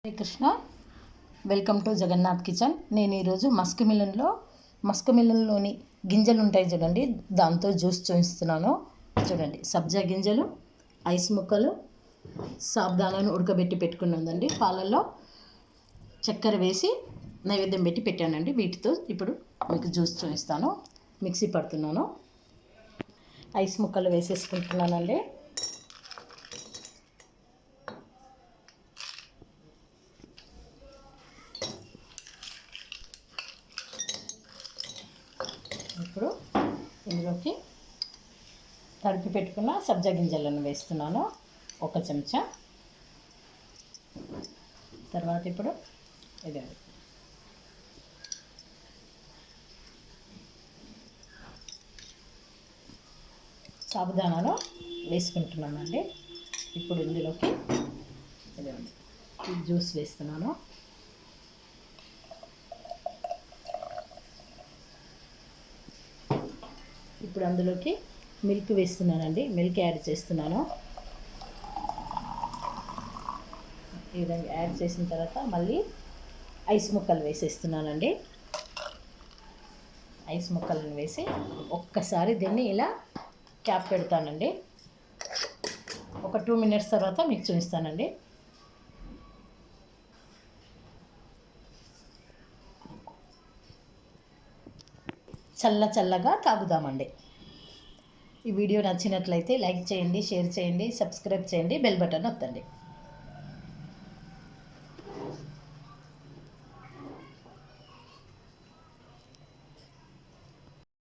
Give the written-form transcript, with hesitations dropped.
Hare Krishna. Welcome to Jagannath kitchen. నేను ఈరోజు Musk మిలన్లోని గింజలు ఉంటాయి చూడండి, దాంతో జ్యూస్ చూపిస్తున్నాను. చూడండి, సబ్జా గింజలు, ఐస్ ముక్కలు, సాబుదానాను ఉడకబెట్టి పెట్టుకున్నదండి. పాలల్లో చక్కెర వేసి నైవేద్యం పెట్టి పెట్టానండి. వీటితో ఇప్పుడు మీకు జ్యూస్ చూపిస్తాను. మిక్సీ పడుతున్నాను. ఐస్ ముక్కలు వేసేసుకుంటున్నానండి. ఇప్పుడు ఇందులోకి తడిపి పెట్టుకున్న సబ్జా గింజలను వేస్తున్నాను, 1 చెంచా. తర్వాత ఇప్పుడు ఇది సాబుదానాను వేసుకుంటున్నానండి. ఇప్పుడు ఇందులోకి జ్యూస్ వేస్తున్నాను. ఇప్పుడు అందులోకి మిల్క్ వేస్తున్నానండి. మిల్క్ యాడ్ చేస్తున్నాను. ఈ విధంగా యాడ్ చేసిన తర్వాత మళ్ళీ ఐస్ ముక్కలు వేసేస్తున్నానండి. ఐస్ ముక్కలను వేసి ఒక్కసారి దీన్ని ఇలా క్యాప్ పెడతానండి. ఒక 2 మినిట్స్ తర్వాత మీకు చూపిస్తానండి. చల్లగా తాగుదామండి. ఈ వీడియో నచ్చినట్లయితే లైక్ చేయండి, షేర్ చేయండి, సబ్స్క్రైబ్ చేయండి, బెల్ బటన్ నొక్కండి.